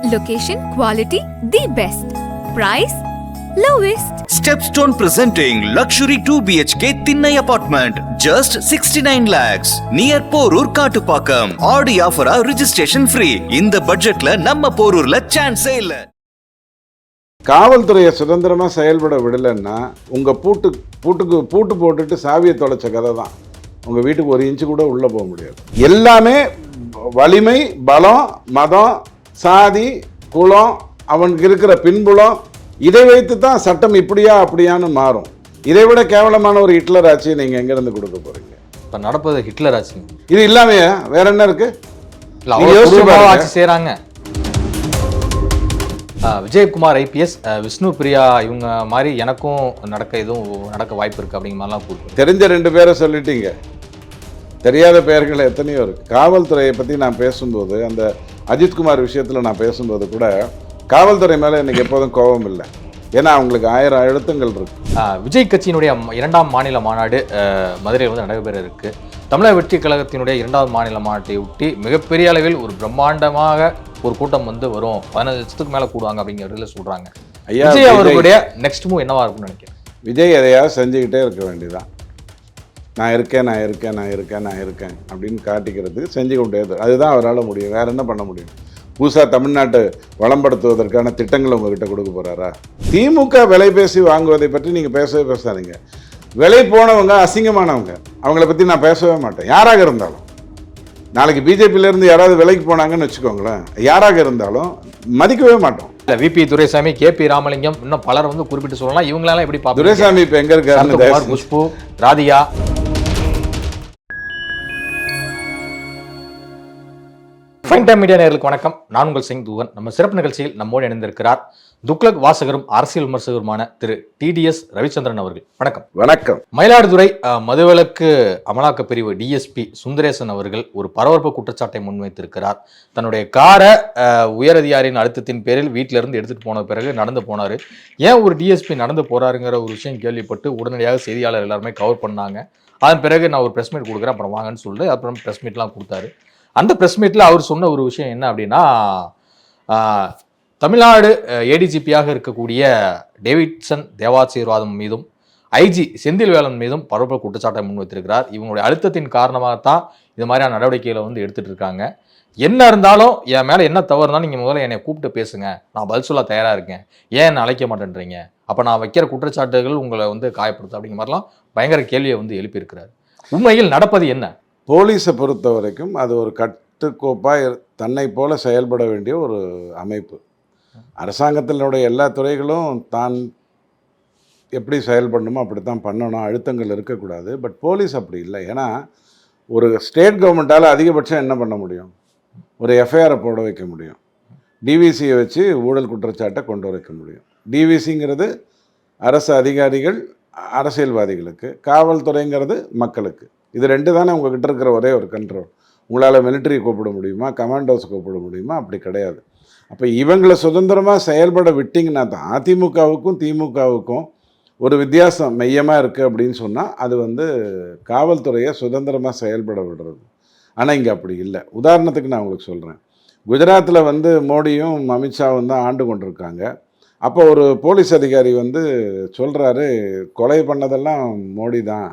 Location, quality, the best. Price, lowest. Stepstone presenting luxury 2 BHK Thinnai apartment just 69 lakhs near Porur Kattupakam. Audi offer registration free. இந்த பட்ஜெட்ல நம்ம போரூர்ல சான்ஸே இல்ல. காவல்துறையை சுதந்திரமா செயல்பட விடலைன்னா உங்க பூட்டு போட்டுட்டு சாவியை தொலைச்ச கதை தான். உங்க வீட்டுக்கு ஒரு இன்ச்சு கூட உள்ள போக முடியாது. எல்லாமே வலிமை, பலம், மதம், சாதி, குலம், அவனுக்கு இருக்கிற பின்புலம், இதை வைத்து தான் சட்டம் இப்படியா அப்படியான்னு மாறும். இதை விட கேவலமான ஒரு ஹிட்லர் ஆட்சியை நீங்க எங்க இருந்து கொடுக்க போறீங்க? இப்ப நடப்பது ஹிட்லர் ஆட்சி. இது இல்லாமையா வேற என்ன இருக்கு? ஆட்சி செய்யறாங்க. விஜயகுமார் ஐபிஎஸ், விஷ்ணு பிரியா இவங்க மாதிரி எனக்கும் நடக்க வாய்ப்பு இருக்கு அப்படிங்கிற மாதிரிலாம் கூப்பிட்டு தெரிஞ்ச 2 பேரை சொல்லிட்டீங்க. தெரியாத பெயர்கள் எத்தனையோ இருக்கு. காவல்துறையை பற்றி நான் பேசும்போது, அந்த அஜித்குமார் விஷயத்தில் நான் பேசும்போது கூட காவல்துறை மேலே எனக்கு எப்போதும் கோபம் இல்லை. ஏன்னா அவங்களுக்கு 1000 அழுத்தங்கள் இருக்கு. விஜய் கட்சியினுடைய 2ஆம் மாநில மாநாடு மதுரையில் வந்து நடைபெற இருக்கு. தமிழக வெற்றி கழகத்தினுடைய 2வது மாநில மாநாட்டை ஒட்டி மிகப்பெரிய அளவில் ஒரு பிரம்மாண்டமாக ஒரு கூட்டம் வந்து வரும். 15 லட்சத்துக்கு மேலே கூடுவாங்க அப்படிங்கிறதுல சொல்றாங்க. விஜய் அவர்களுடைய நெக்ஸ்ட் மூவ் என்னவா இருக்கும்னு நினைக்கிறேன்? விஜய் எதையாவது செஞ்சுக்கிட்டே இருக்க வேண்டியதான். நான் இருக்கேன் அப்படின்னு காட்டிக்கிறதுக்கு செஞ்சு கொண்டே அதுதான் அவரால் முடியும். வேற என்ன பண்ண முடியும்? புதுசாக தமிழ்நாட்டை வளம்படுத்துவதற்கான திட்டங்களை உங்ககிட்ட கொடுக்க போகிறாரா? திமுக விலை பேசி வாங்குவதை பற்றி நீங்கள் பேசாதீங்க. விலை போனவங்க அசிங்கமானவங்க, அவங்கள பற்றி நான் பேசவே மாட்டேன். யாராக இருந்தாலும், நாளைக்கு பிஜேபியிலேருந்து யாராவது விலைக்கு போனாங்கன்னு வச்சுக்கோங்களேன், யாராக இருந்தாலும் மதிக்கவே மாட்டோம். இல்லை, விபி துரைசாமி, கேபி ராமலிங்கம், இன்னும் பலர் வந்து குறிப்பிட்டு சொல்லலாம். இவங்களெல்லாம் எப்படி பார்ப்போம்? துரைசாமி இப்போ எங்கே இருக்காரு? குஷ்பு, ராதியா. ஃபைன் டைம் மீடியா நேயர்களுக்கு வணக்கம். நான் உங்கள் சிங் தூவன். நம்ம சிறப்பு நிகழ்ச்சியில் நம்மோடு இணைந்திருக்கிறார் துக்ளக் வாசகரும் அரசியல் விமர்சகருமான திரு TDS ரவிச்சந்திரன் அவர்கள். வணக்கம். வணக்கம். மயிலாடுதுறை மதுவிலக்கு அமலாக்க பிரிவு DSP சுந்தரேசன் அவர்கள் ஒரு பரபரப்பு குற்றச்சாட்டை முன்வைத்திருக்கிறார். தன்னுடைய காரை உயரதிகாரியின் அழுத்தத்தின் பேரில் வீட்டிலிருந்து எடுத்துட்டு போன பிறகு நடந்து போனாரு. ஏன் ஒரு DSP நடந்து போறாருங்கிற ஒரு விஷயம் கேள்விப்பட்டு உடனடியாக செய்தியாளர் எல்லாருமே கவர் பண்ணாங்க. அதன் பிறகு நான் ஒரு ப்ரெஸ் மீட் கொடுக்குறேன், அப்புறம் வாங்கன்னு சொல்லிட்டு அப்புறம் ப்ரெஸ் மீட்லாம் கொடுத்தாரு. அந்த ப்ரெஸ் மீட்டில் அவர் சொன்ன ஒரு விஷயம் என்ன அப்படின்னா, தமிழ்நாடு ADGP-யாக இருக்கக்கூடிய டேவிட்சன் தேவாசீர்வாதம் மீதும் IG செந்தில்வேலன் மீதும் பரவல் குற்றச்சாட்டை முன்வைத்திருக்கிறார். இவங்களுடைய அழுத்தத்தின் காரணமாகத்தான் இது மாதிரியான நடவடிக்கைகளை வந்து எடுத்துட்டு இருக்காங்க. என்ன இருந்தாலும் என் மேலே என்ன தவறு இருந்தாலும் நீங்கள் முதல்ல என்னை கூப்பிட்டு பேசுங்க, நான் பதில் சொல்ல தயாராக இருக்கேன், ஏன் என்னை அழைக்க மாட்டேன்றீங்க, அப்போ நான் வைக்கிற குற்றச்சாட்டுகள் உங்களை வந்து காயப்படுத்து அப்படிங்கிற மாதிரிலாம் பயங்கர கேள்வியை வந்து எழுப்பியிருக்கிறார். உண்மையில் நடப்பது என்ன? போலீஸை பொறுத்த வரைக்கும் அது ஒரு கட்டுக்கோப்பாக தன்னை போல செயல்பட வேண்டிய ஒரு அமைப்பு. அரசாங்கத்தினுடைய எல்லா துறைகளும் தான் எப்படி செயல்படணுமோ அப்படித்தான் பண்ணணும், அழுத்தங்கள் இருக்கக்கூடாது. பட் போலீஸ் அப்படி இல்லை. ஏன்னா ஒரு ஸ்டேட் கவர்மெண்ட்டால் அதிகபட்சம் என்ன பண்ண முடியும்? ஒரு எஃப்ஐஆரை போட வைக்க முடியும், டிவிசியை வச்சு ஊழல் குற்றச்சாட்டை கொண்டு வைக்க முடியும். டிவிசிங்கிறது அரசு அதிகாரிகள், அரசியல்வாதிகளுக்கு, காவல்துறைங்கிறது மக்களுக்கு. இது 2 தானே உங்ககிட்ட இருக்கிற ஒரே ஒரு கண்ட்ரோல். உங்களால் மிலிட்டரி கூப்பிட முடியுமா, கமாண்டோஸ் கூப்பிட முடியுமா? அப்படி கிடையாது. அப்போ இவங்களை சுதந்திரமாக செயல்பட விட்டிங்கன்னா தான் அதிமுகவுக்கும் திமுகவுக்கும் ஒரு வித்தியாசம் மையமாக இருக்குது அப்படின்னு சொன்னால் அது வந்து காவல்துறையை சுதந்திரமாக செயல்பட விடுறது. ஆனால் இங்கே அப்படி இல்லை. உதாரணத்துக்கு நான் உங்களுக்கு சொல்கிறேன். குஜராத்தில் வந்து மோடியும் அமித்ஷாவும் தான் ஆண்டு கொண்டிருக்காங்க. அப்போ ஒரு போலீஸ் அதிகாரி வந்து சொல்கிறாரு, கொலை பண்ணதெல்லாம் மோடி தான்,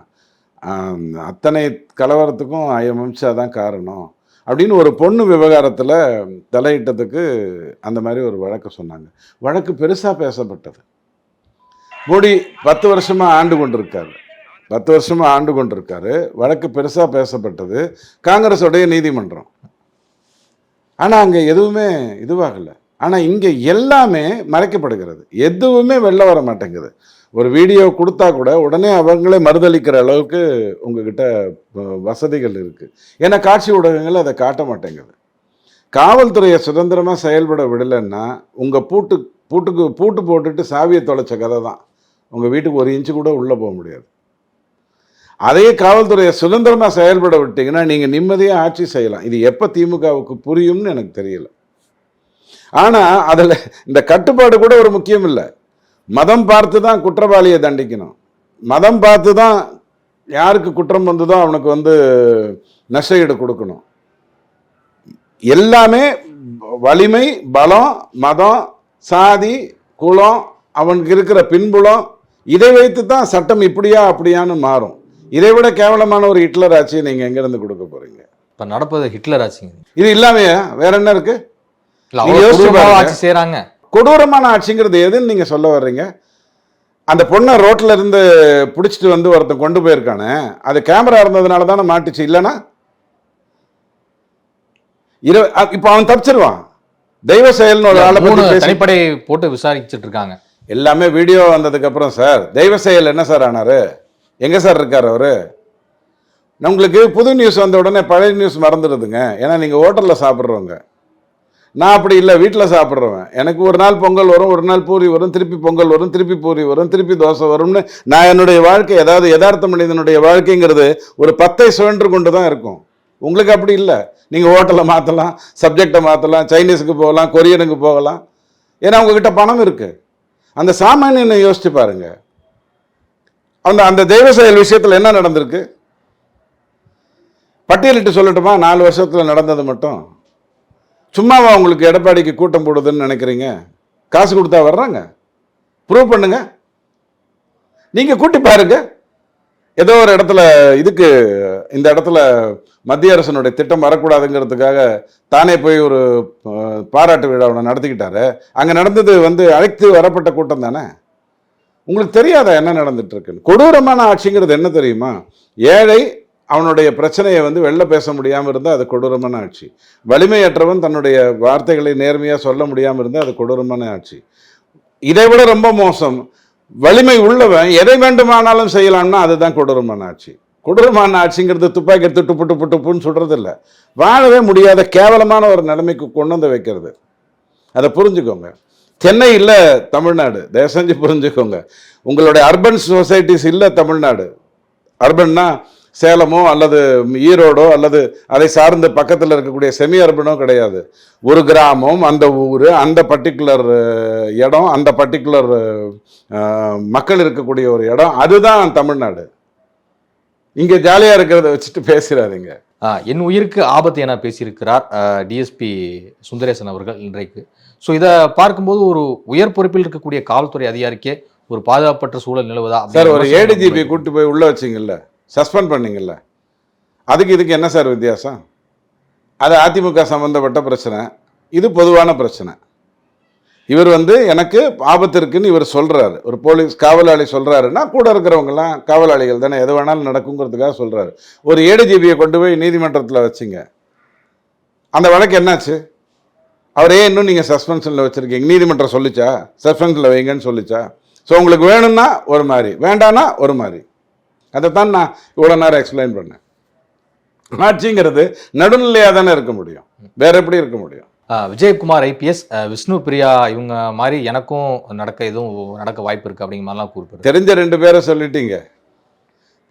அத்தனை கலவரத்துக்கும் அமித்ஷா தான் காரணம் அப்படின்னு ஒரு பொண்ணு விவகாரத்தில் தலையிட்டதுக்கு அந்த மாதிரி ஒரு வழக்கு சொன்னாங்க. வழக்கு பெருசாக பேசப்பட்டது. மோடி 10 வருஷமாக ஆண்டு கொண்டிருக்காரு. வழக்கு பெருசாக பேசப்பட்டது. காங்கிரஸோடைய நீதிமன்றம். ஆனால் அங்கே எதுவுமே இதுவாகலை. ஆனால் இங்கே எல்லாமே மறைக்கப்படுகிறது, எதுவுமே வெளில வர மாட்டேங்குது. ஒரு வீடியோ கொடுத்தா கூட உடனே அவங்களே மறுதளிக்கிற அளவுக்கு உங்ககிட்ட வசதிகள் இருக்குது. ஏன்னா காட்சி ஊடகங்கள் அதை காட்ட மாட்டேங்குது. காவல்துறையை சுதந்திரமாக செயல்பட விடலைன்னா உங்கள் பூட்டு போட்டுட்டு சாவியை தொலைச்ச கதை தான். உங்கள் வீட்டுக்கு ஒரு இன்ச்சு கூட உள்ளே போக முடியாது. அதையே காவல்துறையை சுதந்திரமாக செயல்பட விட்டீங்கன்னா நீங்கள் நிம்மதியாக ஆட்சி செய்யலாம். இது எப்போ திமுகவுக்கு புரியும்னு எனக்கு தெரியல. ஆனால் அதில் இந்த கட்டுப்பாடு கூட ஒரு முக்கியம் இல்லை. மதம் பார்த்து தான் குற்றவாளியை தண்டிக்கணும். மதம் பார்த்து தான் யாருக்கு குற்றம் வந்ததோ அவனுக்கு வந்து நஷ்டஈடு கொடுக்கணும். எல்லாமே வலிமை, பலம், மதம், சாதி, குலம், அவனுக்கு இருக்கிற பின்புலம், இதை வைத்து தான் சட்டம் இப்படியா அப்படியான்னு மாறும். இதை விட கேவலமான ஒரு ஹிட்லர் ஆட்சியை நீங்க எங்க இருந்து கொடுக்க போறீங்க? இப்ப நடப்பது ஹிட்லர் ஆட்சிங்க. இது இல்லாமையா வேற என்ன இருக்கு? இல்ல, நீங்க அவ்வளவு யோசிச்சு கொடூரமா பாருங்க. ஆட்சி செய்றாங்க. கொடூரமான ஆட்சிங்கிறது எதுன்னு நீங்க சொல்ல வர்றீங்க? அந்த பொண்ணை ரோட்ல இருந்து பிடிச்சிட்டு வந்து ஒருத்தன் கொண்டு போயிருக்கானே, அது கேமரா இருந்ததுனால தானே மாட்டுச்சு. இல்லைன்னா இப்ப அவன் தப்பிச்சிருவான். தெய்வ செயல்னு ஒரு ஆளை 3 பத்தி பேசி தனிப்படை போட்டு விசாரிச்சுட்டு இருக்காங்க. எல்லாமே வீடியோ வந்ததுக்கு அப்புறம் சார் தெய்வ செயல் என்ன சார் ஆனாரு? எங்க சார் இருக்காரு அவரு? உங்களுக்கு புது நியூஸ் வந்த உடனே பழைய நியூஸ் மறந்துடுதுங்க. ஏன்னா நீங்க ஹோட்டல்ல சாப்பிட்றவங்க, நான் அப்படி இல்லை, வீட்டில் சாப்பிட்றவன். எனக்கு ஒரு நாள் பொங்கல் வரும், ஒரு நாள் பூரி வரும், திருப்பி பொங்கல் வரும், திருப்பி பூரி வரும், திருப்பி தோசை வரும்னு நான் என்னுடைய வாழ்க்கை, ஏதாவது யதார்த்த மனிதனுடைய வாழ்க்கைங்கிறது ஒரு 10 சுழன்று கொண்டு தான் இருக்கும். உங்களுக்கு அப்படி இல்லை. நீங்கள் ஹோட்டலில் மாற்றலாம், சப்ஜெக்டை மாற்றலாம், சைனீஸுக்கு போகலாம், கொரியனுக்கு போகலாம். ஏன்னா உங்ககிட்ட பணம் இருக்கு. அந்த சாமானியனை யோசிச்சு பாருங்க. அந்த தெய்வ செயல் விஷயத்தில் என்ன நடந்திருக்கு பட்டியலிட்டு சொல்லட்டுமா? 4 வருஷத்தில் நடந்தது மட்டும். சும்மாவா உங்களுக்கு எடப்பாடிக்கு கூட்டம் போடுதுன்னு நினைக்கிறீங்க? காசு கொடுத்தா வர்றாங்க. ப்ரூவ் பண்ணுங்க. நீங்க கூட்டி பாருங்க. ஏதோ ஒரு இடத்துல இதுக்கு இந்த இடத்துல மத்திய அரசனுடைய திட்டம் வரக்கூடாதுங்கிறதுக்காக தானே போய் ஒரு பாராட்டு விழாவை நடத்திக்கிட்டாரு. அங்க நடந்தது அழைத்து வரப்பட்ட கூட்டம் தானே. உங்களுக்கு தெரியாதா என்ன நடந்துட்டு இருக்குன்னு? கொடூரமான ஆட்சிங்கிறது என்ன தெரியுமா? ஏழை அவனுடைய பிரச்சனையை வெளில பேச முடியாமல் இருந்தால் அது கொடூரமான ஆட்சி. வலிமையற்றவன் தன்னுடைய வார்த்தைகளை நேர்மையாக சொல்ல முடியாமல் இருந்தால் அது கொடூரமான ஆட்சி. இதை விட ரொம்ப மோசம், வலிமை உள்ளவன் எதை வேண்டுமானாலும் செய்யலாம்னா அதுதான் கொடூரமான ஆட்சி. கொடூரமான ஆட்சிங்கிறது துப்பாக்கி எடுத்து டுப்பு டுப்புன்னு சுடுறது இல்லை, வாழவே முடியாத கேவலமான ஒரு நிலைமைக்கு கொண்டு வந்து வைக்கிறது. அதை புரிஞ்சுக்கோங்க. சென்னை இல்லை தமிழ்நாடு, தயவு செஞ்சு புரிஞ்சுக்கோங்க. உங்களுடைய அர்பன் சொசைட்டிஸ் இல்லை தமிழ்நாடு. அர்பன்னா சேலமோ அல்லது ஈரோடோ அல்லது அதை சார்ந்த பக்கத்தில் இருக்கக்கூடிய செமி அர்பனோ கிடையாது. ஒரு கிராமம், அந்த ஊர், அந்த பர்டிகுலர் இடம், அந்த பர்டிகுலர் மக்கள் இருக்கக்கூடிய ஒரு இடம், அதுதான் தமிழ்நாடு. இங்க ஜாலியா இருக்கிறத வச்சுட்டு பேசுறாதீங்க. என் உயிருக்கு ஆபத்து என பேசியிருக்கிறார் டிஎஸ்பி சுந்தரேசன் அவர்கள் இன்றைக்கு. ஸோ இதை பார்க்கும்போது ஒரு உயர் பொறுப்பில் இருக்கக்கூடிய காவல்துறை அதிகாரிக்கே ஒரு பாதுகாப்பற்ற சூழல் நிலவுதா? சார், ஒரு ஏடிஜிபி கூட்டு போய் உள்ள வச்சிங்கல்ல, சஸ்பெண்ட் பண்ணீங்கல்ல, அதுக்கு இதுக்கு என்ன சார் வித்தியாசம்? அது அதிமுக சம்பந்தப்பட்ட பிரச்சனை, இது பொதுவான பிரச்சனை. இவர் எனக்கு ஆபத்து இருக்குன்னு இவர் சொல்றாரு. ஒரு போலீஸ் காவலாளி சொல்றாருன்னா கூட இருக்கிறவங்கலாம் காவலாளிகள் தானே, எது வேணாலும் நடக்குங்கிறதுக்காக சொல்றாரு. ஒரு ஏடிஜிபியை கொண்டு போய் நீதிமன்றத்தில் வச்சிங்க, அந்த வழக்கு என்னாச்சு? அவரே இன்னும் நீங்கள் சஸ்பென்ஷனில் வச்சுருக்கீங்க. நீதிமன்றம் சொல்லிச்சா சஸ்பென்ஷனில் வைங்கன்னு சொல்லிச்சா? ஸோ உங்களுக்கு வேணும்னா ஒரு மாதிரி, வேண்டான்னா ஒரு மாதிரி. அதைத்தான் நான் இவ்வளோ நேரம் எக்ஸ்பிளைன் பண்ணேன். ஆட்சிங்கிறது நடுநிலையாக தானே இருக்க முடியும், வேற எப்படி இருக்க முடியும்? விஜயகுமார் ஐபிஎஸ், விஷ்ணு பிரியா இவங்க மாதிரி எனக்கும் நடக்க வாய்ப்பு இருக்குது அப்படிங்கிற மாதிரிலாம் கூறுது. தெரிஞ்ச 2 பேரை சொல்லிட்டீங்க,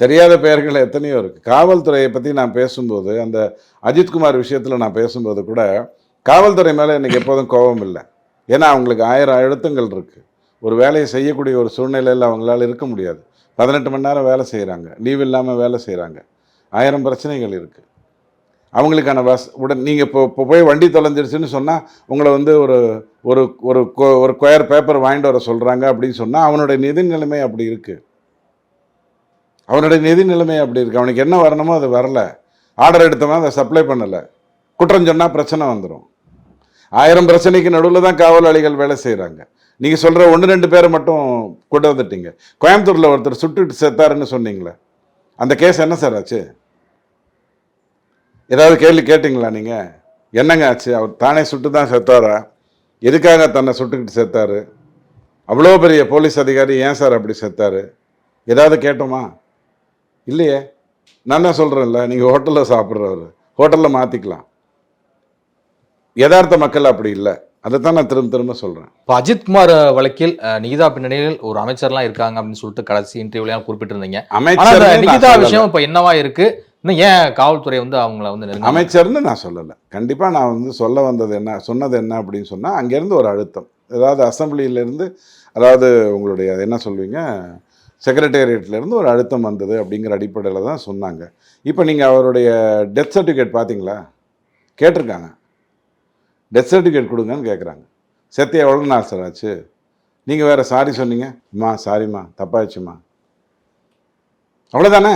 தெரியாத பெயர்கள் எத்தனையோ இருக்குது. காவல்துறையை பற்றி நான் பேசும்போது, அந்த அஜித்குமார் விஷயத்தில் நான் பேசும்போது கூட காவல்துறை மேலே எனக்கு எப்போதும் கோபம் இல்லை. ஏன்னா அவங்களுக்கு 1000 அழுத்தங்கள் இருக்குது. ஒரு வேலையை செய்யக்கூடிய ஒரு சூழ்நிலையில் அவங்களால இருக்க முடியாது. 18 மணி நேரம் வேலை செய்கிறாங்க, லீவ் இல்லாமல் வேலை செய்கிறாங்க, 1000 பிரச்சனைகள் இருக்குது. அவங்களுக்கான நீங்கள் இப்போ போய் வண்டி தொலைஞ்சிருச்சுன்னு சொன்னால் உங்களை ஒரு ஒரு ஒரு ஸ்கொயர் பேப்பர் வாங்கிட்டு வர சொல்கிறாங்க அப்படின்னு சொன்னால் அவனுடைய நிதி நிலைமை அப்படி இருக்குது. அவனுக்கு என்ன வரணுமோ அது வரல, ஆர்டர் எடுத்தவன் அதை சப்ளை பண்ணலை, குற்றம் சொன்னால் பிரச்சனை வந்துடும். 1000 பிரச்சனைக்கு நடுவில் தான் காவலாளிகள் வேலை செய்கிறாங்க. நீங்கள் சொல்கிற 1-2 பேரை மட்டும் கொண்டு வந்துட்டீங்க. கோயம்புத்தூரில் ஒருத்தர் சுட்டுட்டு செத்தாருன்னு சொன்னீங்களே, அந்த கேஸ் என்ன சார் ஆச்சு? ஏதாவது கேள்வி கேட்டிங்களா நீங்கள்? என்னங்க ஆச்சு? அவர் தானே சுட்டு தான் செத்தாரா? எதுக்காக தன்னை சுட்டுக்கிட்டு செத்தாரு? அவ்வளோ பெரிய போலீஸ் அதிகாரி ஏன் சார் அப்படி செத்தாரு? ஏதாவது கேட்டோமா? இல்லையே. நான் தான் சொல்கிறேன்ல, நீங்கள் ஹோட்டலில் சாப்பிட்றவர், ஹோட்டலில் மாற்றிக்கலாம். யதார்த்த மக்கள் அப்படி இல்லை. அதைத்தான் நான் திரும்ப சொல்கிறேன். இப்போ அஜித்குமார் வழக்கில் நிகிதா பின்னணியில் ஒரு அமைச்சர்லாம் இருக்காங்க அப்படின்னு சொல்லிட்டு கடைசி இன்டர்வியூலாம் குறிப்பிட்டிருந்தீங்க. அமைச்சர் நிகிதா விஷயம் இப்போ என்னவா இருக்கு? இன்னும் ஏன் காவல்துறை அவங்கள அமைச்சர்னு நான் சொல்லலை. கண்டிப்பாக நான் சொன்னது என்ன அப்படின்னு சொன்னால், அங்கேருந்து ஒரு அழுத்தம், ஏதாவது அசம்பிளியிலேருந்து, அதாவது உங்களுடைய என்ன சொல்வீங்க, செக்ரட்டேரியட்லேருந்து ஒரு அழுத்தம் வந்தது அப்படிங்கிற அடிப்படையில் தான் சொன்னாங்க. இப்போ நீங்கள் அவருடைய டெத் சர்டிஃபிகேட் பார்த்தீங்களா? கேட்டிருக்காங்க. டெத் சர்டிஃபிகேட் கொடுங்கன்னு கேட்குறாங்க. செத்து எவ்வளோ நாள் சார் ஆச்சு? நீங்கள் வேறு சாரி சொன்னீங்க. அம்மா சாரிம்மா, தப்பாயிடுச்சுமா, அவ்வளோதானே.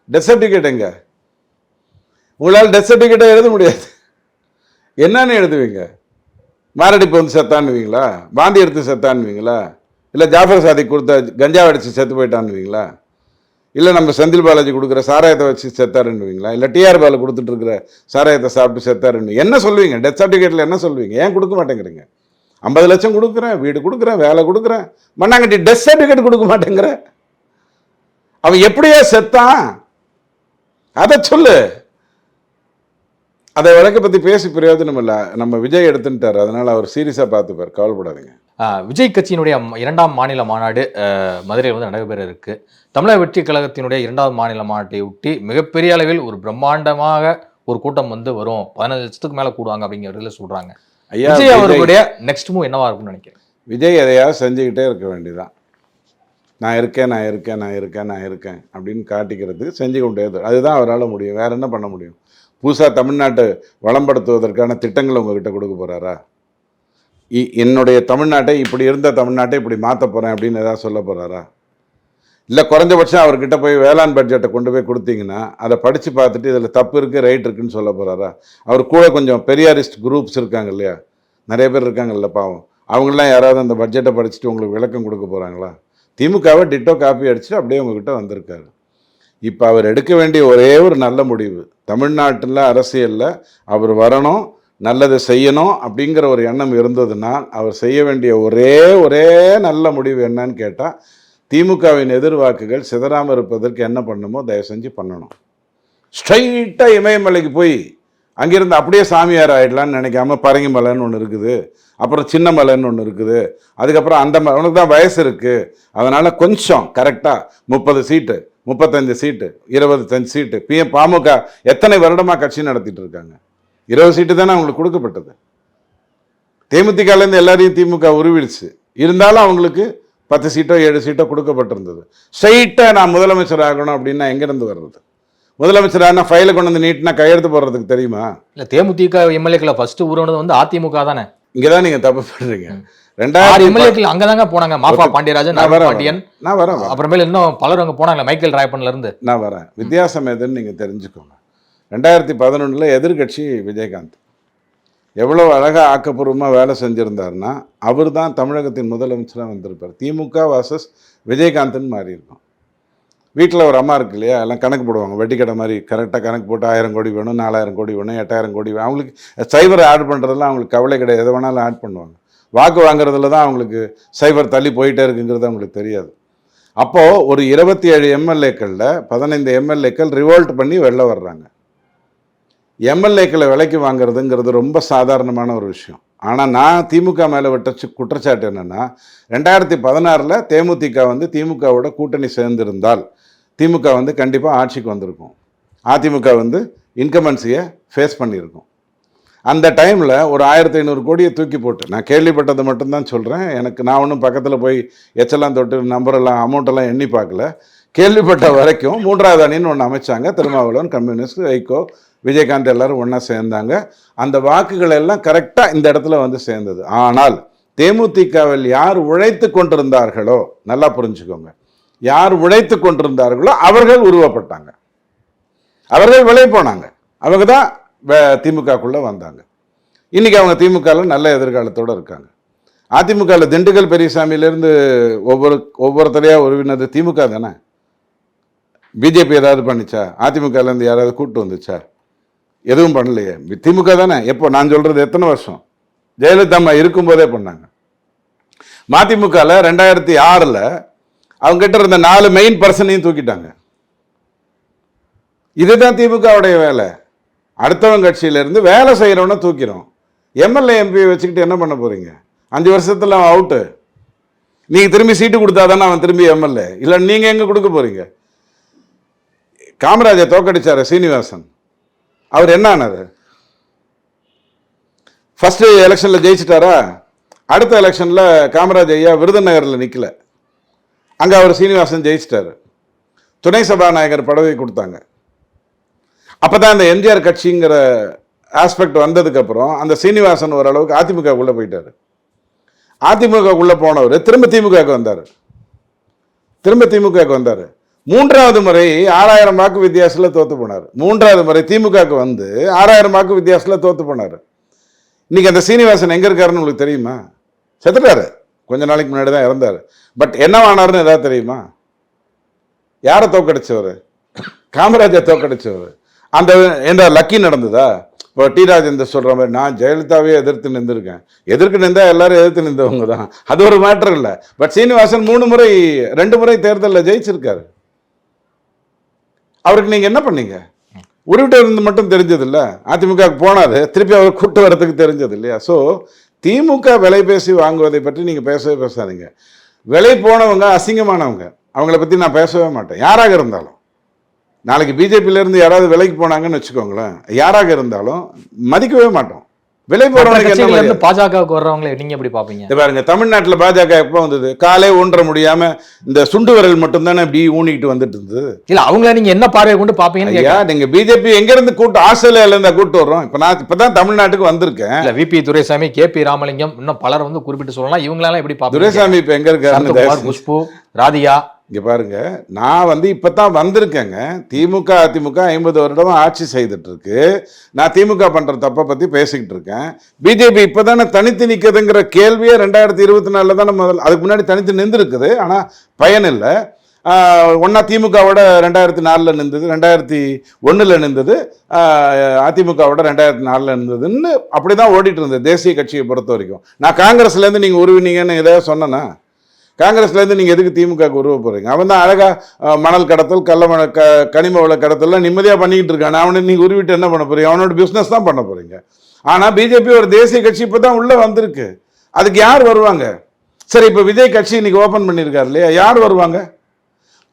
டெத் சர்டிஃபிகேட் எங்க? உங்களால் டெத் சர்டிஃபிகேட்டை எழுத முடியாது. என்னன்னு எழுதுவீங்க? மாரடைப்பு வந்து செத்தான்னுவீங்களா? வாந்தி எடுத்து செத்தான்னுவீங்களா? இல்லை ஜாஃபர் சாதிக் கொடுத்த கஞ்சா அடித்து செத்து போயிட்டான்னுவீங்களா? இல்லை நம்ம செந்தில் பாலாஜி கொடுக்குற சாராயத்தை வச்சு செத்தாருன்னுவீங்களா? இல்லை டிஆர் பாலு கொடுத்துட்டு இருக்கிற சாராயத்தை சாப்பிட்டு செத்தாருன்னு என்ன சொல்லுவீங்க? டெத் சர்டிஃபிகேட்டில் என்ன சொல்லுவீங்க? ஏன் கொடுக்க மாட்டேங்கிறீங்க? 50 லட்சம் கொடுக்குறேன், வீடு கொடுக்குறேன், வேலை கொடுக்குறேன், மண்ணாங்கட்டி டெத் சர்டிஃபிகேட் கொடுக்க மாட்டேங்கிற. அவன் எப்படியே செத்தான் அதை சொல்லு. அதை வழக்கை பற்றி பேசி பிரயோஜனம் இல்லை. நம்ம விஜய் எடுத்துட்டார், அதனால் அவர் சீரியஸாக பார்த்துப்பார், கவலைப்படாதீங்க. விஜய் கட்சியினுடைய 2ஆம் மாநில மாநாடு மதுரையில் வந்து நடைபெற இருக்கு. தமிழக வெற்றி கழகத்தினுடைய 2வது மாநில மாநாட்டை ஒட்டி மிகப்பெரிய அளவில் ஒரு பிரம்மாண்டமாக ஒரு கூட்டம் வந்து வரும், 15 லட்சத்துக்கு மேலே கூடுவாங்க அப்படிங்கிறதுல சொல்றாங்க. ஐயா, விஜய் அவர்களுடைய நெக்ஸ்ட் மூவ் என்னவா இருக்கும்னு நினைக்கிறேன்? விஜய் எதையாவது செஞ்சுக்கிட்டே இருக்க வேண்டியதான். நான் இருக்கேன் அப்படின்னு காட்டிக்கிறதுக்கு செஞ்சு கொண்டே அதுதான் அவரால் முடியும். வேற என்ன பண்ண முடியும்? புதுசாக தமிழ்நாட்டை வளம்படுத்துவதற்கான திட்டங்களை உங்ககிட்ட கொடுக்க போகிறாரா? என்னுடைய தமிழ்நாட்டை இப்படி இருந்த தமிழ்நாட்டை இப்படி மாற்ற போகிறேன் அப்படின்னு ஏதாவது சொல்ல போகிறாரா? இல்லை குறைஞ்சபட்சம் அவர்கிட்ட போய் வேளாண் பட்ஜெட்டை கொண்டு போய் கொடுத்தீங்கன்னா அதை படித்து பார்த்துட்டு இதில் தப்பு இருக்குது ரைட் இருக்குன்னு சொல்ல போகிறாரா? அவர் கூட கொஞ்சம் பெரியாரிஸ்ட் குரூப்ஸ் இருக்காங்க இல்லையா, நிறைய பேர் இருக்காங்கல்ல பாவம், அவங்களாம் யாராவது அந்த பட்ஜெட்டை படிச்சுட்டு உங்களுக்கு விளக்கம் கொடுக்க போகிறாங்களா? திமுகவை டிட்டோ காப்பி அடிச்சுட்டு அப்படியே உங்ககிட்ட வந்திருக்காரு. இப்போ அவர் எடுக்க வேண்டிய ஒரே ஒரு நல்ல முடிவு, தமிழ்நாட்டில் அரசியலில் அவர் வரணும், நல்லதை செய்யணும் அப்படிங்கிற ஒரு எண்ணம் இருந்ததுன்னா அவர் செய்ய வேண்டிய ஒரே நல்ல முடிவு என்னன்னு கேட்டால், திமுகவின் எதிர்வாக்குகள் சிதறாமல் இருப்பதற்கு என்ன பண்ணணுமோ தயவு செஞ்சு பண்ணணும். ஸ்ட்ரைட்டாக இமயமலைக்கு போய் அங்கிருந்து அப்படியே சாமியார் ஆகிடலான்னு நினைக்காம பரங்கி மலைன்னு ஒன்று இருக்குது, அப்புறம் சின்ன மலைன்னு ஒன்று இருக்குது, அதுக்கப்புறம் அந்த உனக்கு தான் வயசு இருக்குது, அதனால் கொஞ்சம் கரெக்டாக 30 சீட்டு 35 சீட்டு 25 சீட்டு பாமக எத்தனை வருடமாக கட்சி நடத்திட்டு இருக்காங்க? 20 சீட்டு தானே அவங்களுக்கு கொடுக்கப்பட்டது. தேமுதிகலேருந்து எல்லாரையும் திமுக உருவிடுச்சு, இருந்தாலும் அவங்களுக்கு 10 சீட்டோ 7 சீட்டோ கொடுக்கப்பட்டிருந்தது. ஸ்ட்ரைட்டாக நான் முதலமைச்சர் ஆகணும் அப்படின்னா எங்கேருந்து வர்றது? முதலமைச்சரான ஃபைலை கொண்டு வந்து நீட்டினா கையெழுத்து போடுறதுக்கு தெரியுமா? இல்லை, தேமுதிக எம்எல்ஏக்களை ஃபர்ஸ்ட் உருவனது வந்து அதிமுக தானே. இங்கே தான் நீங்கள் தப்பு பண்ணுறீங்க. 2000 எம்எல்ஏக்கள் அங்கதாங்க போனாங்க. மாஃபா பாண்டியராஜன், பாண்டியன், நான் வரேன். அப்புறமேல இன்னும் பலர் அங்கே போனாங்க, மைக்கேல் ராயப்பன்ல இருந்து. நான் வரேன். வித்தியாசம் எதுன்னு நீங்கள் தெரிஞ்சுக்கோங்க. 2011 எதிர்கட்சி விஜயகாந்த் எவ்வளோ அழகாக ஆக்கப்பூர்வமாக வேலை செஞ்சுருந்தாருன்னா அவர் தான் தமிழகத்தின் முதலமைச்சராக வந்திருப்பார். திமுக வாசஸ் விஜயகாந்த்னு மாறி இருக்கும். வீட்டில் ஒரு அம்மா இருக்கு இல்லையா, எல்லாம் கணக்கு போடுவாங்க, வெட்டி கடை மாதிரி கரெக்டாக கணக்கு போட்டு 1000 கோடி வேணும், 4000 கோடி வேணும், 8000 கோடி வேணும். அவங்களுக்கு சைபர் ஆட் பண்ணுறதுலாம் அவங்களுக்கு கவலை கிடையாது, எதை வேணாலும் ஆட் பண்ணுவாங்க. வாக்கு வாங்குறதுல தான் அவங்களுக்கு சைபர் தள்ளி போயிட்டே இருக்குங்கிறது அவங்களுக்கு தெரியாது. அப்போது ஒரு 27 எம்எல்ஏக்களில் 15 எம்எல்ஏக்கள் ரிவோல்ட் பண்ணி வெளில வர்றாங்க. எம்எல்ஏக்களை விலைக்கு வாங்குறதுங்கிறது ரொம்ப சாதாரணமான ஒரு விஷயம். ஆனால் நான் திமுக மேலே விட்ட குற்றச்சாட்டு என்னென்னா, 2016 தேமுதிக வந்து திமுகவோட கூட்டணி சேர்ந்திருந்தால் திமுக வந்து கண்டிப்பாக ஆட்சிக்கு வந்திருக்கும். அதிமுக வந்து இன்கமன்சியை ஃபேஸ் பண்ணியிருக்கும். அந்த டைமில் ஒரு 1500 கோடியை தூக்கி போட்டு, நான் கேள்விப்பட்டதை மட்டும்தான் சொல்கிறேன், நான் ஒன்றும் பக்கத்தில் போய் எச்செல்லாம் தொட்டு நம்பரெல்லாம் அமௌண்ட்டெல்லாம் எண்ணி பார்க்கல, கேள்விப்பட்ட வரைக்கும் 3வது அணின்னு ஒன்று அமைச்சாங்க. திருமாவளவன், கம்யூனிஸ்ட், வைகோ, விஜயகாந்த் எல்லாரும் ஒன்றா சேர்ந்தாங்க. அந்த வாக்குகள் எல்லாம் கரெக்டாக இந்த இடத்துல வந்து சேர்ந்தது. ஆனால் தேமுதிகவில் யார் உழைத்து கொண்டிருந்தார்களோ, நல்லா புரிஞ்சுக்கோங்க, யார் உழைத்து கொண்டிருந்தார்களோ அவர்கள் உருவப்பட்டாங்க, அவர்கள் விலை போனாங்க, அவங்க தான் திமுகக்குள்ளே வந்தாங்க. இன்றைக்கி அவங்க திமுகவில் நல்ல எதிர்காலத்தோடு இருக்காங்க. அதிமுகவில் திண்டுக்கல் பெரியசாமியிலேருந்து ஒவ்வொருத்தரையாக உருவினது திமுக தானே. பிஜேபி ஏதாவது பண்ணிச்சா? அதிமுகலேருந்து யாராவது கூப்பிட்டு வந்துச்சா? எதுவும் பண்ணலையே, திமுக தானே. எப்போ நான் சொல்கிறது எத்தனை வருஷம்? ஜெயலலிதா அம்மா இருக்கும்போதே பண்ணாங்க. மதிமுகவில் 2006 அவங்ககிட்ட இருந்த 4 மெயின் பர்சனையும் தூக்கிட்டாங்க. இதுதான் திமுகவுடைய வேலை. அடுத்தவங்க கட்சியிலேருந்து வேலை செய்கிறவன தூக்கிறோம். எம்எல்ஏ எம்பியை வச்சுக்கிட்டு என்ன பண்ண போகிறீங்க? 5 வருஷத்தில் அவன் அவுட்டு. நீங்கள் திரும்பி சீட்டு கொடுத்தா தானே அவன் திரும்பி எம்எல்ஏ, இல்லை நீங்கள் எங்கே கொடுக்க போகிறீங்க? காமராஜை தோக்கடிச்சார் சீனிவாசன், அவர் என்ன ஆனார்? ஃபர்ஸ்ட் எலெக்ஷனில் ஜெயிச்சிட்டாரா? அடுத்த எலெக்ஷனில் காமராஜ் ஐயா விருதுநகரில் நிற்கல, அங்கே அவர் சீனிவாசன் ஜெயிச்சிட்டாரு. துணை சபாநாயகர் பதவி கொடுத்தாங்க. அப்போ தான் இந்த எம்ஜிஆர் கட்சிங்கிற ஆஸ்பெக்ட் வந்ததுக்கப்புறம் அந்த சீனிவாசன் ஓரளவுக்கு அதிமுகக்குள்ளே போயிட்டார். அதிமுகக்குள்ளே போனவர் திரும்ப திமுகவுக்கு வந்தார். 3வது முறை 6000 வாக்கு வித்தியாசத்தில் தோற்று போனார். 3வது முறை திமுகவுக்கு வந்து 6000 வாக்கு வித்தியாசத்தில் தோற்று போனார். இன்னைக்கு அந்த சீனிவாசன் எங்கே இருக்காருன்னு உங்களுக்கு தெரியுமா? செத்துட்டாரு, கொஞ்ச நாளைக்கு முன்னாடி தான் இறந்தார். பட் என்னவானார்னு ஏதாவது தெரியுமா? யாரை தோக்கடிச்சவர்? காமராஜர் தோக்கடிச்சவர். அந்த என்ற லக்கி நடந்ததா? இப்போ டி ராஜேந்தர் சொல்கிற மாதிரி நான் ஜெயலலிதாவே எதிர்த்து நின்றா எல்லாரும் எதிர்த்து நின்றவங்க தான், அது ஒரு மேட்டர் இல்லை. பட் சீனிவாசன் 2 முறை தேர்தலில் ஜெயிச்சிருக்காரு. அவருக்கு நீங்கள் என்ன பண்ணீங்க? உருவிட்டு இருந்து மட்டும் தெரிஞ்சது இல்லை, அதிமுக போனாரு, திருப்பி அவர் கூட்டு வரத்துக்கு தெரிஞ்சது இல்லையா? ஸோ திமுக விலை பேசி வாங்குவதை பற்றி நீங்கள் பேசவே பேசாதீங்க. விலை போனவங்க அசிங்கமானவங்க, அவங்கள பற்றி நான் பேசவே மாட்டேன். யாராக இருந்தாலும், நாளைக்கு பிஜேபியிலேருந்து யாராவது விலைக்கு போனாங்கன்னு வச்சுக்கோங்களேன், யாராக இருந்தாலும் மதிக்கவே மாட்டோம். விலை போறவங்க பாஜகவுக்கு வர்றவங்களை நீங்க எப்படி பாப்பீங்க? பாருங்க, தமிழ்நாட்டில் பாஜக எப்போ வந்தது? காலே ஊன்ற முடியாம இந்த சுண்டு விரல் மட்டும் தானே இப்படி ஊனிக்கிட்டு வந்துட்டு இருந்தது. இல்ல அவங்கள நீங்க என்ன பார்வை கொண்டு பாப்பீங்க? நீங்க பிஜேபி எங்க இருந்து கூட்டு ஆஸ்திரேலியால இருந்தா கூட்டு வர்றோம். இப்பதான் தமிழ்நாட்டுக்கு வந்திருக்கேன். இல்ல விபி துரைசாமி, கேபி ராமலிங்கம், இன்னும் பலர் வந்து குறிப்பிட்டு சொல்லலாம். இவங்களால எப்படி பாப்பீங்க? துரைசாமி இப்ப எங்க இருக்காரு? குஷ்பு, ராதிகா. இங்க பாருங்க, நான் இப்பதான் வந்திருக்கேங்க. திமுக அதிமுக 50 வருடம் ஆட்சி செய்துட்டு இருக்கு. நான் திமுக பண்ற தப்பை பத்தி பேசிக்கிட்டு இருக்கேன். பிஜேபி இப்பதானே தனித்து நிற்குதுங்கிற கேள்வியே 2024 தான் முதல்ல, அதுக்கு முன்னாடி தனித்து நின்று இருக்குது. ஆனா பயன் இல்லை. ஒன்னா திமுகவோட 2004 நின்றது, 2001 நின்றது, அதிமுகவோட 2004 நின்றதுன்னு அப்படிதான் ஓடிட்டு இருந்தது தேசிய கட்சியை பொறுத்த வரைக்கும். நான் காங்கிரஸ்ல இருந்து நீங்க உருவினீங்கன்னு ஏதாவது சொன்னேன்னா? காங்கிரஸ்லேருந்து நீங்கள் எதுக்கு திமுகவுக்கு உருவ போகிறீங்க? அவன் தான் அழகாக மணல் கடத்தல், கனிம வள கடத்தல்லாம் நிம்மதியாக பண்ணிக்கிட்டு இருக்கான். அவனை நீங்கள் உருவிட்டு என்ன பண்ண போகிறீங்க? அவனோட பிஸ்னஸ் தான் பண்ண போகிறீங்க. ஆனால் பிஜேபி ஒரு தேசிய கட்சி இப்போ தான் உள்ளே வந்திருக்கு. அதுக்கு யார் வருவாங்க? சரி, இப்போ விஜய் கட்சி இன்னைக்கு ஓப்பன் பண்ணியிருக்காரு இல்லையா, யார் வருவாங்க?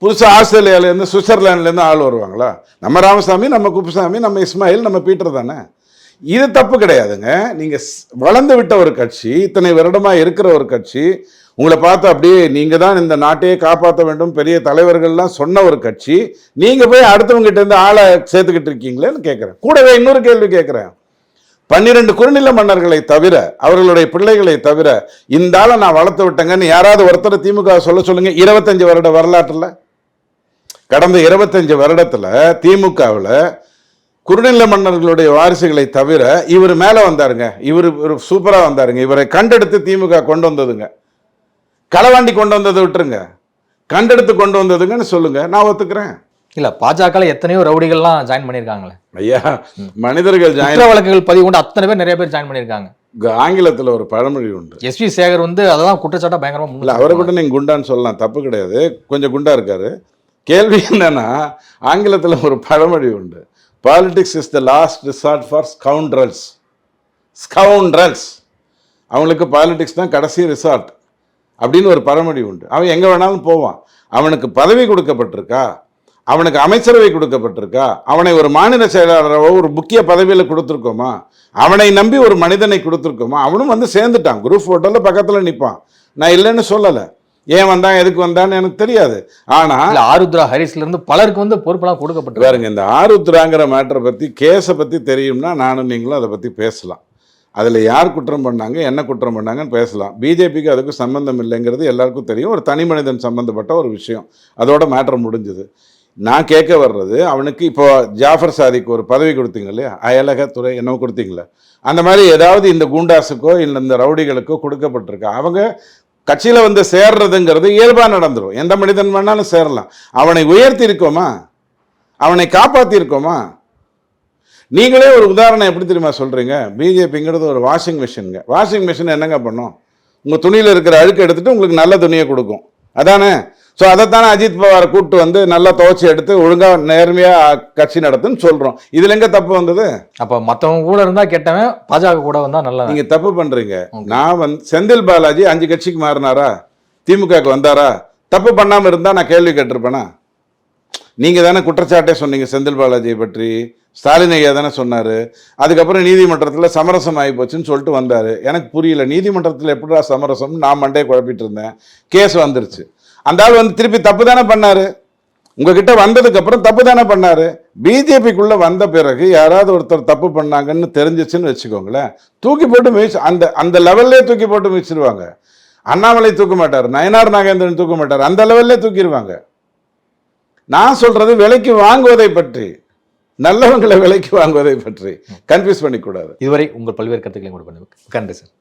புதுசாக ஆஸ்திரேலியாவிலேருந்து சுவிட்சர்லாண்ட்லேருந்து ஆள் வருவாங்களா? நம்ம ராமசாமி, நம்ம குப்புசாமி, நம்ம இஸ்மாயில், நம்ம பீட்டர் தானே. இது தப்பு கிடையாதுங்க. நீங்கள் வளர்ந்து விட்ட ஒரு கட்சி, இத்தனை வருடமாக இருக்கிற ஒரு கட்சி, உங்களை பார்த்து அப்படியே நீங்கள் தான் இந்த நாட்டையே காப்பாற்ற வேண்டும் பெரிய தலைவர்கள்லாம் சொன்ன ஒரு கட்சி, நீங்கள் போய் அடுத்தவங்ககிட்ட இருந்து ஆளை சேர்த்துக்கிட்டு இருக்கீங்களேன்னு கேட்குறேன். கூடவே இன்னொரு கேள்வி கேட்குறேன். 12 குறுநில மன்னர்களை தவிர, அவர்களுடைய பிள்ளைகளை தவிர இந்த ஆளை நான் வளர்த்து விட்டேங்கன்னு யாராவது ஒருத்தர் திமுக சொல்லுங்க. 25 வருட வரலாற்றில், கடந்த 25 வருடத்தில் திமுகவில் குறுநில மன்னர்களுடைய வாரிசுகளை தவிர இவர் மேலே வந்தாருங்க. இவர் சூப்பராக வந்தாருங்க. இவரை கண்டெடுத்து திமுக கொண்டு வந்ததுங்க. களவாண்டி கொண்டு வந்ததை விட்டுருங்க, கண்டெடுத்து கொண்டு வந்ததுங்கன்னு சொல்லுங்க, நான் ஒத்துக்கிறேன். இல்ல பாஜக எத்தனையோ ரவுடிகள்லாம் ஜாயின் பண்ணிருக்காங்களே ஐயா. மனிதர்கள் ஜாயின் வழக்குகள் பதிவு கொண்டு அத்தனை பேர் நிறைய பேர் ஜாயின் பண்ணிருக்காங்க. ஆங்கிலத்தில் ஒரு பழமொழி உண்டு, எஸ்வி சேகர் வந்து அதெல்லாம் குற்றச்சாட்டா பயங்கரமா. இல்லை, அவரை கூட நீங்க குண்டான்னு சொல்லலாம், தப்பு கிடையாது. கொஞ்சம் குண்டா இருக்காரு. கேள்வி என்னன்னா, ஆங்கிலத்தில் ஒரு பழமொழி உண்டு, politics is the last resort for scoundrels. அவங்களுக்கு பாலிடிக்ஸ் தான் கடைசி ரிசார்ட் அப்படின்னு ஒரு பழமொழி உண்டு. அவன் எங்கே வேணாலும் போவான். அவனுக்கு பதவி கொடுக்கப்பட்டிருக்கா, அவனுக்கு அமைச்சரவை கொடுக்கப்பட்டிருக்கா, அவனை ஒரு மாநில செயலாளரோ ஒரு முக்கிய பதவியில் கொடுத்துருக்கோமா, அவனை நம்பி ஒரு மனிதனை கொடுத்துருக்கோமா, அவனும் வந்து சேர்ந்துட்டான். குரூப் ஃபோட்டோவில் பக்கத்தில் நிற்பான். நான் இல்லைன்னு சொல்லலை, ஏன் வந்தான் எதுக்கு வந்தான்னு எனக்கு தெரியாது. ஆனால் ஆருத்ரா ஹரிஸ்ல இருந்து பலருக்கு வந்து பொறுப்பெல்லாம் கொடுக்கப்பட்டு பாருங்க, இந்த ஆருத்ராங்கிற மேட்டரை பற்றி, கேஸை பற்றி தெரியும்னா நானும் நீங்களும் அதை பற்றி பேசலாம். அதில் யார் குற்றம் பண்ணாங்க, என்ன குற்றம் பண்ணாங்கன்னு பேசலாம். பிஜேபிக்கு அதுக்கு சம்பந்தம் இல்லைங்கிறது எல்லாருக்கும் தெரியும். ஒரு தனி மனிதன் சம்பந்தப்பட்ட ஒரு விஷயம், அதோட மேட்டர் முடிஞ்சுது. நான் கேட்க வர்றது, அவனுக்கு இப்போ ஜாஃபர் சாதிக்கு ஒரு பதவி கொடுத்தீங்க இல்லையா, அயலகத்துறை என்னவோ கொடுத்தீங்களே, அந்த மாதிரி ஏதாவது இந்த குண்டாஸுக்கோ இல்லை இந்த ரவுடிகளுக்கோ கொடுக்கப்பட்டிருக்கா? அவங்க கட்சியில் வந்து சேர்றதுங்கிறது இயல்பாக நடந்துடும். எந்த மனிதன் வேணாலும் சேரலாம். அவனை உயர்த்தி இருக்கோமா, அவனை காப்பாற்றி இருக்கோமா? நீங்களே ஒரு உதாரணம் எப்படி தெரியுமா சொல்கிறீங்க? பிஜேபிங்கிறது ஒரு வாஷிங் மிஷினுங்க. வாஷிங் மிஷின் என்னங்க பண்ணும்? உங்கள் துணியில் இருக்கிற அழுக்கு எடுத்துகிட்டு உங்களுக்கு நல்ல துணியை கொடுக்கும், அதானே? ஸோ அதைத்தானே அஜித் பவாரை கூப்பிட்டு வந்து நல்லா துவைச்சி எடுத்து ஒழுங்காக நேர்மையாக கட்சி நடத்துன்னு சொல்கிறோம். இதில் எங்கே தப்பு வந்தது? அப்போ மற்றவங்க கூட இருந்தால் கெட்டவன், பாஜக கூட வந்தால் நல்லா. நீங்கள் தப்பு பண்ணுறீங்க. நான் செந்தில் பாலாஜி 5 கட்சிக்கு மாறினாரா, திமுகவுக்கு வந்தாரா? தப்பு பண்ணாமல் இருந்தால் நான் கேள்வி கேட்டிருப்பேனா? நீங்கள் தானே குற்றச்சாட்டே சொன்னீங்க செந்தில் பாலாஜியை பற்றி. ஸ்டாலின் ஐயா தானே சொன்னார். அதுக்கப்புறம் நீதிமன்றத்தில் சமரசம் ஆகி போச்சுன்னு சொல்லிட்டு வந்தார். எனக்கு புரியல, நீதிமன்றத்தில் எப்படிடா சமரசம்? நான் மண்டே குழப்பிட்டு இருந்தேன். கேஸ் வந்துருச்சு. அந்த ஆள் வந்து திருப்பி தப்பு தானே பண்ணார். உங்ககிட்ட வந்ததுக்கு அப்புறம் தப்பு தானே பண்ணாரு. பிஜேபிக்குள்ள வந்த பிறகு யாராவது ஒருத்தர் தப்பு பண்ணாங்கன்னு தெரிஞ்சிச்சுன்னு வச்சுக்கோங்களேன், தூக்கி போட்டு மிதிச்சு அந்த அந்த லெவல்லே தூக்கி போட்டு மிதிச்சிருவாங்க. அண்ணாமலை தூக்க மாட்டார், நயனார் நாகேந்திரன் தூக்க மாட்டார், அந்த லெவல்லே தூக்கிடுவாங்க. நான் சொல்றது விலைக்கு வாங்குவதை பற்றி, நல்லவங்களை விலைக்கு வாங்குவதை பற்றி கன்ஃபியூஸ் பண்ணிக்கூடாது. இதுவரை உங்கள் பல்வேறு கருத்துக்களை கூட பண்ணுங்க. நன்றி சார்.